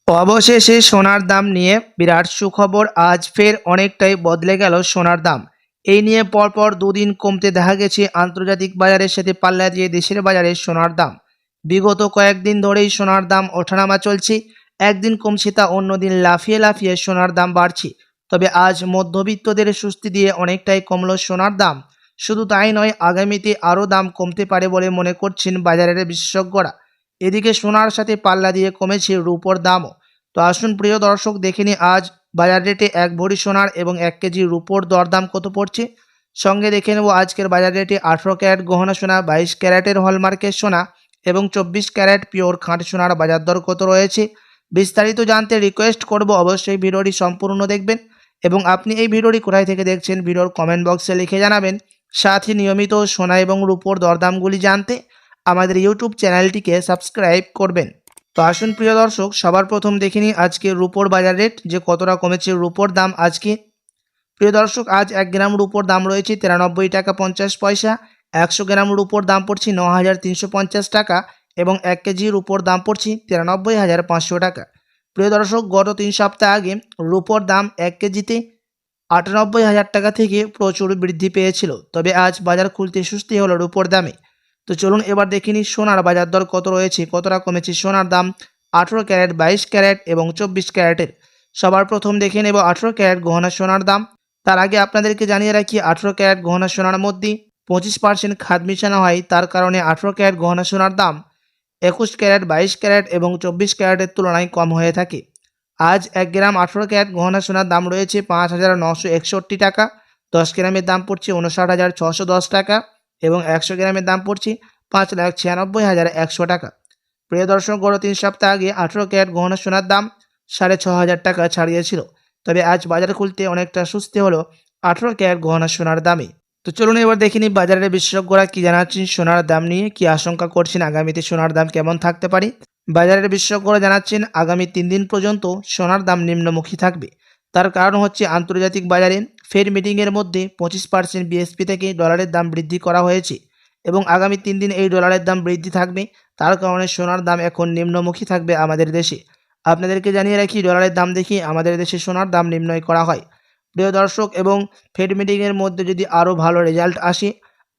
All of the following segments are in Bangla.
অবশেষে সোনার দাম নিয়ে বিরাট সুখবর। আজ ফের অনেকটাই বদলে গেল সোনার দাম। এই নিয়ে পরপর দুদিন কমতে দেখা গেছে আন্তর্জাতিক বাজারের সাথে পাল্লা দিয়ে দেশের বাজারে সোনার দাম। বিগত কয়েকদিন ধরেই সোনার দাম ওঠানামা চলছে। একদিন কমছে তা অন্যদিন লাফিয়ে লাফিয়ে সোনার দাম বাড়ছে। তবে আজ মধ্যবিত্তদের স্বস্তি দিয়ে অনেকটাই কমল সোনার দাম। শুধু তাই নয়, আগামীতে আরও দাম কমতে পারে বলে মনে করছেন বাজারের বিশেষজ্ঞরা। এদিকে সোনার সাথে পাল্লা দিয়ে কমেছে রূপোর দামও। তো আসুন প্রিয় দর্শক, দেখে নিই আজ বাজার রেটে 1 ভরি সোনার এবং 1 কেজি রূপোর দরদাম কত পড়ছে। সঙ্গে দেখে নেব আজকের বাজার রেটে 18 ক্যারেট গহনা সোনা, 22 ক্যারেটের হলমার্কের সোনা এবং 24 ক্যারেট পিওর খাঁটি সোনার বাজার দর কত রয়েছে। বিস্তারিত জানতে রিকোয়েস্ট করব অবশ্যই ভিডিওটি সম্পূর্ণ দেখবেন এবং আপনি এই ভিডিওটি কোথায় থেকে দেখছেন ভিডিওর কমেন্ট বক্সে লিখে জানাবেন। সাথে নিয়মিত সোনা এবং রূপোর দরদামগুলি জানতে আমাদের ইউটিউব চ্যানেলটিকে সাবস্ক্রাইব করবেন। তো আসুন প্রিয় দর্শক, সবার প্রথম দেখে নিই আজকে রূপোর বাজার রেট যে কতটা কমেছে রূপোর দাম আজকে। প্রিয় দর্শক, আজ 1 গ্রাম রূপোর দাম রয়েছে 93 টাকা 50 পয়সা। 100 গ্রাম রূপোর দাম পড়ছে 9350 টাকা এবং 1 কেজি রূপোর দাম পড়ছে 93,500 টাকা। প্রিয় দর্শক, গত 3 সপ্তাহ আগে রূপোর দাম 1 কেজিতে 98,000 টাকা থেকে প্রচুর বৃদ্ধি পেয়েছিল। তবে আজ বাজার খুলতে সুস্থি হলো রূপোর দামে। তো চলুন এবার দেখে নিই সোনার বাজার দর কত রয়েছে, কতটা কমেছে সোনার দাম 18 ক্যারেট, 22 ক্যারেট এবং 24 ক্যারেটের। সবার প্রথম দেখে নেব 18 ক্যারেট গহনা সোনার দাম। তার আগে আপনাদেরকে জানিয়ে রাখি 18 ক্যারেট গহনা সোনার মধ্যে 25% খাদ মিশানো হয়, তার কারণে 18 ক্যারেট গহনা সোনার দাম 21 ক্যারেট, 22 ক্যারেট এবং 24 ক্যারেটের তুলনায় কম হয়ে থাকে। আজ 1 গ্রাম 18 ক্যারেট গহনা সোনার দাম রয়েছে 5,961 টাকা। 10 গ্রামের দাম পড়ছে 59,610 টাকা এবং 100 গ্রামের দাম পড়ছে 5,96,100 টাকা। প্রিয় দর্শক, গত 3 সপ্তাহ আগে 18 ক্যারেট গহনা সোনার দাম 6,500 টাকা ছাড়িয়েছিল। তবে আজ বাজার খুলতে অনেকটা সুস্থি হলো 18 ক্যারেট গহনা সোনার দামে। তো চলুন এবার দেখে নিই বাজারের বিশেষজ্ঞরা কি জানাচ্ছেন সোনার দাম নিয়ে, কি আশঙ্কা করছেন আগামীতে সোনার দাম কেমন থাকতে পারে। বাজারের বিশেষজ্ঞরা জানাচ্ছেন আগামী 3 দিন পর্যন্ত সোনার দাম নিম্নমুখী থাকবে। তার কারণ হচ্ছে আন্তর্জাতিক বাজারে ফেড মিটিংয়ের মধ্যে 25% বিএসপি থেকে ডলারের দাম বৃদ্ধি করা হয়েছে এবং আগামী 3 দিন এই ডলারের দাম বৃদ্ধি থাকবে। তার কারণে সোনার দাম এখন নিম্নমুখী থাকবে আমাদের দেশে। আপনাদেরকে জানিয়ে রাখি ডলারের দাম দেখে আমাদের দেশে সোনার দাম নির্ণয় করা হয়। প্রিয় দর্শক, এবং ফেড মিটিংয়ের মধ্যে যদি আরও ভালো রেজাল্ট আসে,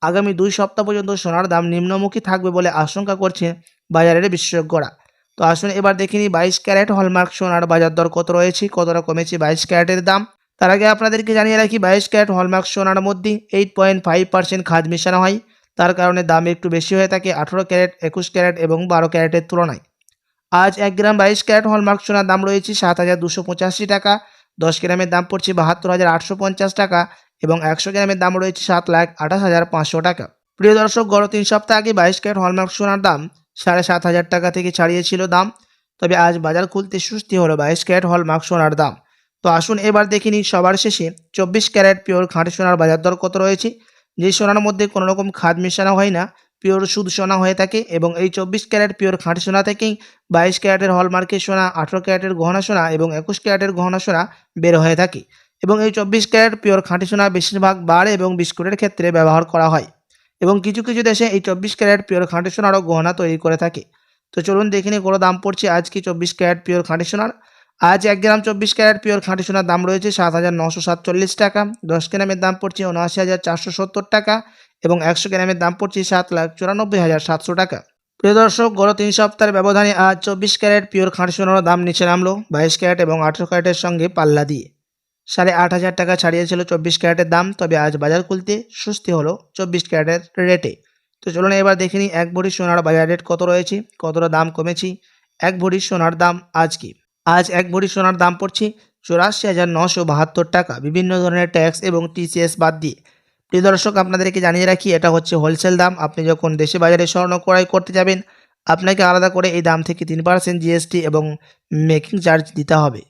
আগামী 2 সপ্তাহ পর্যন্ত সোনার দাম নিম্নমুখী থাকবে বলে আশঙ্কা করছেন বাজারের বিশেষজ্ঞরা। তো আসুন এবার দেখে নিই 22 ক্যারেট হলমার্ক সোনার বাজার দর কত রয়েছে, কতটা কমেছে 22 ক্যারেটের দাম। তার আগে আপনাদেরকে জানিয়ে রাখি 22 ক্যারেট হলমার্ক সোনার মধ্যে 8.5% খাদ মেশানো হয়, তার কারণে দাম একটু বেশি হয়ে থাকে 18 ক্যারেট, 21 ক্যারেট এবং 12 ক্যারেটের তুলনায়। আজ 1 গ্রাম 22 ক্যারেট হলমার্ক সোনার দাম রয়েছে 7,285 টাকা। 10 গ্রামের দাম পড়ছে 72,850 টাকা এবং 100 গ্রামের দাম রয়েছে 7,28,500 টাকা। প্রিয় দর্শক, গত 3 সপ্তাহ আগে 22 ক্যারেট হলমার্ক সোনার দাম 7,500 টাকা থেকে ছাড়িয়েছিল দাম। তবে আজ বাজার খুলতে সুস্থি হলো 22 ক্যারেট হলমার্ক সোনার দাম। তো আসুন এবার দেখে নিই সবার শেষে 24 ক্যারেট পিওর খাঁটি সোনার বাজার দর কত রয়েছে। যে সোনার মধ্যে কোনো রকম খাদ মেশানো হয় না, পিওর শুধু সোনা হয়ে থাকে এবং এই 24 ক্যারেট পিওর খাঁটি সোনা থেকেই 22 ক্যারেটের হলমার্কের সোনা, 18 ক্যারেটের গহনা সোনা এবং 21 ক্যারেটের গহনা সোনা বের হয়ে থাকে এবং এই 24 ক্যারেট পিওর খাঁটি সোনা বেশিরভাগ বার এবং বিস্কুটের ক্ষেত্রে ব্যবহার করা হয় এবং কিছু কিছু দেশে এই 24 ক্যারেট পিওর খাঁটি সোনারও গহনা তৈরি করে থাকে। তো চলুন দেখে নিই কত দাম পড়ছে আজকে 24 ক্যারেট পিওর খাঁটি সোনার। আজ 1 গ্রাম 24 ক্যারেট পিওর খাঁটি সোনার দাম রয়েছে 7,947 টাকা। 10 গ্রামের দাম পড়ছে 79,470 টাকা এবং 100 গ্রামের দাম পড়ছে 7,94,700 টাকা। প্রিয় দর্শক, গত 3 সপ্তাহের ব্যবধানে আজ 24 ক্যারেট পিওর খাঁটি সোনার দাম নিচে নামলো 22 ক্যারেট এবং 18 ক্যারেটের সঙ্গে পাল্লা দিয়ে। 8,500 টাকা ছাড়িয়েছিল 24 ক্যারেটের দাম। তবে আজ বাজার খুলতে সুস্থি হলো 24 ক্যারেটের রেটে। তো চলুন এবার দেখে নিই 1 ভরি সোনার বাজার রেট কত রয়েছে, কতটা দাম কমেছে 1 ভরি সোনার দাম আজকে। আজ 1 ভরি সোনার দাম পড়ছে 84,972 টাকা বিভিন্ন ধরনের ট্যাক্স এবং টিসিএস বাদ দিয়ে। প্রিয় দর্শক, আপনাদেরকে জানিয়ে রাখি এটা হচ্ছে হোলসেল দাম। আপনি যখন দেশে বাজারে স্বর্ণ ক্রয় করতে যাবেন আপনাকে আলাদা করে এই দাম থেকে 3% জিএসটি এবং মেকিং চার্জ দিতে হবে।